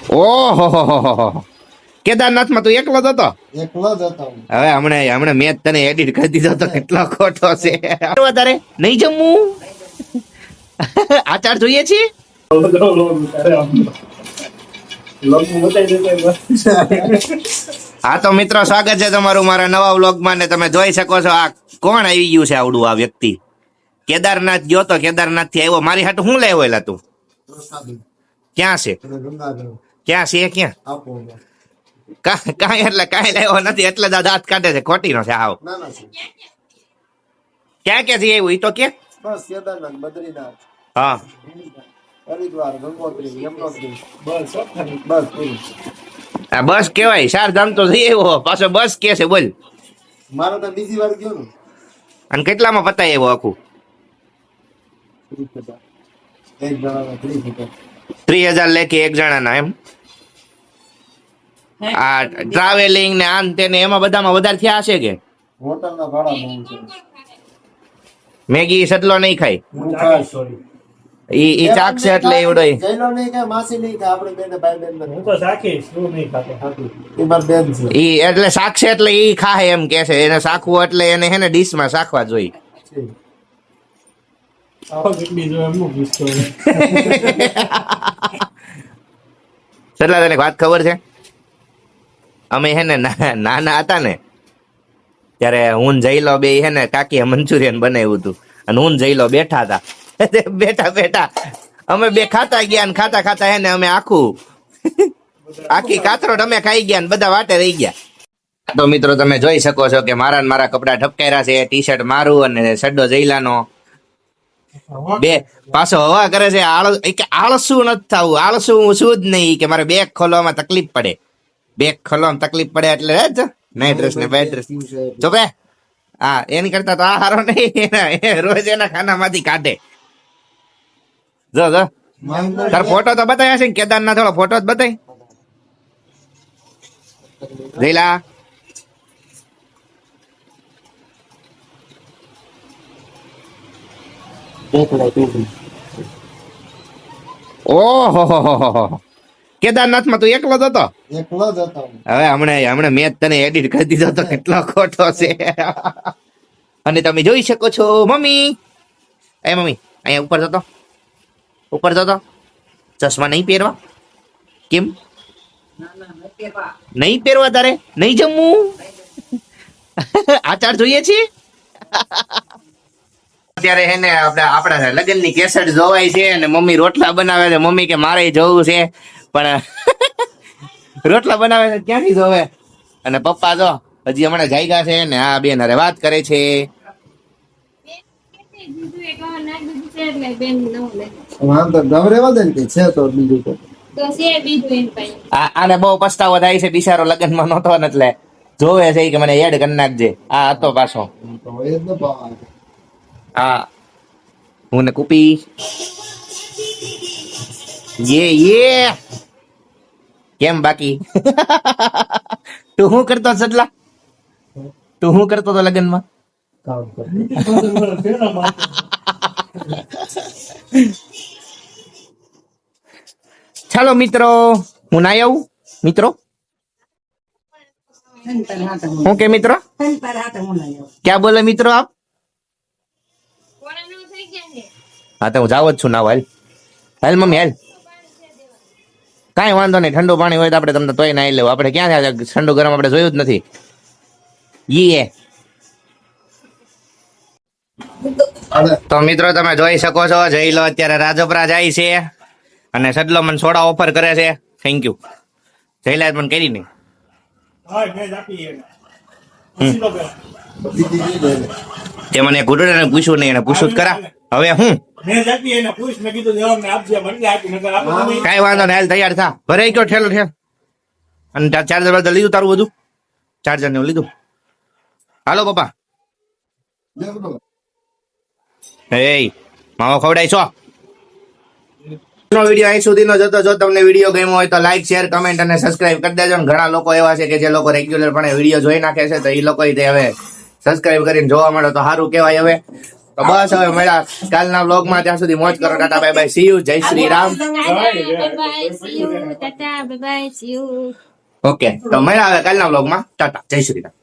ઓહો, કેદારનાથ માં તું એકલો જ હતો? એકલો જ હતો. હવે હમણે મેં તને એડિટ કરી દીધો તો કેટલો ખોટો છે. વધારે નહીં જમવું, આચાર જોઈએ છે. હા તો મિત્રો, સ્વાગત છે તમારું મારા નવા વ્લોગમાં ને તમે જોઈ શકો છો આ કોણ આવી ગયું છે આવડું આ વ્યક્તિ. કેદારનાથ ગયો તો, કેદારનાથ થી આવ્યો. મારી હાટુ શું લાવ્યો એલા તું? ક્યાં છે? ક્યાં છે? ક્યાં? કાંઈ એટલે કાંઈ લાવ્યો નથી, એટલે દાંત કાઢે છે. ખોટી નો છે આવ. ક્યાં ક્યાં છે એવું? ઈ તો કે બસ કેદારનાથ, બદ્રીનાથ, હા, હરિદ્વાર, ગંગોત્રી, યમનોત્રી, બસ. આ બસ કેવાય? 4 ધામ તો જઈ આવ્યો, પાછો બસ કે છે? બોલ. મારો તો બીજી વાર ગયો ને. અને કેટલામાં પતાય આવ્યો આખું? 30,000 લેખે એક જણાના એમ? આ ટ્રાવેલિંગ ને આન તે ને એમાં બધામાં વધારે થયા હશે કે? હોટલના ભાડા બહુ છે. મેગી સટલો નહીં ખાય? ઈ ચાખશે એટલે એવડો જઈલો નહીં કે માસી નહીં કે આપણે બેને ભાઈ બેન હું તો સાખીશ, હું નહીં ખાતો. એ માર બેન છે. ઈ એટલે શાકશે એટલે ઈ ખાય એમ કે છે. એને શાખવું એટલે એને હે ને ડીશ માં શાખવા જોઈએ. આવો કેટલી જો એમનું ગુસ્સો. સટલા તને વાત ખબર છે? અમે હે ને નાના હતા ને ત્યારે હું જઈલો બે હે ને કાકીએ મંચુરિયન બનાવ્યું હતું અને હું જઈલો બેઠા હતા. બેઠા અમે બે ખાતા ગયા ને ખાતા ખાતા હે ને અમે આખી કાતરોટ અમે ખાઈ ગયા ને બધા વાટે રહી ગયા. તો મિત્રો તમે જોઈ શકો છો કે મારા ને મારા કપડા ઠપકાર્યા છે. ટી શર્ટ મારું અને સડ્ડો જઈલાનો. બે પાછો હવા કરે છે. આળસું નથી થવું, આળસું શું જ નહીં કે મારે બેગ ખોલવામાં તકલીફ પડે. બેગ ખોલવામાં તકલીફ પડે એટલે નાઈટ ડ્રેસ ને બેડ ડ્રેસ ચોપે. હા, એની કરતા તો આ હારો નહીં, રોજ એના ખાનામાંથી કાઢે. જો તાર ફોટો તો બતાવ્યા છે ને કેદારનાથ વાળો ફોટો જ બતાય. જઈલા ઓહો, કેદારનાથ માં તું એકલો જ હતો? એકલો જ હતો. હવે હમણે મેં તને એડિટ કરી દીધો તો કેટલો ખોટો છે. અને તમે જોઈ શકો છો મમ્મી, મમ્મી અહીંયા ઉપર જતો ચશ્મા નહીં પહેરવા? કેમ નહીં પહેરવા? તારે નહીં જમવું, આચાર જોઈએ છે. અત્યારે હે ને આપડા લગ્ન ની કેસેટ જોવાય છે અને મમ્મી રોટલા બનાવે છે. મમ્મી કે મારે જોવું છે પણ રોટલા બનાવે છે ક્યાંથી જોવે? અને પપ્પા જો હજી હમણાં જાયગા છે ને આ બેન અરે વાત કરે છે. આને બહુ પસ્તાવો થાય છે બિચારો, લગ્નમાં નહોતો ને એટલે જોવે છે કે મને એડ કરી નાખજે. આ હતો પાછો. હા, હું ને કુપી યે કેમ બાકી? તું શું કરતો સડલા? તું શું કરતો તો લગ્નમાં? ચાલો મિત્રો, હું ના આવું મિત્રો. હું કે મિત્રો ક્યાં બોલે મિત્રો આપ? હા તો હું જાવ જ છું ના. હાલ મમ્મી હાલ. કાંઈ વાંધો નહીં, ઠંડુ પાણી હોય તો આપણે તમને તોય નાઈ લેવું. આપણે ક્યાં થાય ઠંડુ ગરમ આપણે જોયું જ નથી. તો મિત્રો તમે જોઈ શકો છો જઈલો અત્યારે રાજપરા જાય છે અને સડલો મને સોડા ઓફર કરે છે. Thank you. જઈલા મને કરી નહીં. તે મને ઘૂંટણે પૂછ્યું નહીં, એને પૂછ્યું જ ખરા. હવે હું કઈ વાંધો નહીં, હાલ તૈયાર થા. ભરાઈ ગયો ઠેલો ઠેલ. અને ચાર્જર બધા લીધું તારું બધું? ચાર્જર ને લીધું? હાલો પપ્પા. એ માવો ખવડાય છો? વિડીયો અહીં સુધીનો જતો. જો તમને વિડીયો ગમ્યો હોય તો લાઈક, શેર, કમેન્ટ અને સબસ્ક્રાઇબ કરી દેજો. ઘણા લોકો એવા છે કે જે લોકો રેગ્યુલર પણ વિડીયો જોઈ નાખે છે, તો એ લોકો હવે સબસ્ક્રાઇબ કરીને જોવા મળે તો સારું કહેવાય. હવે તો બસ હવે મળ્યા કાલના વ્લોગમાં, ત્યાં સુધી મોજ કરો. Tata bye bye, see you, Jai Shri Ram. Bye-bye, see you. Tata, bye-bye, see you. Okay, તો મળ્યા હવે કાલના વ્લોગમાં. ટાટા, જય શ્રી રામ.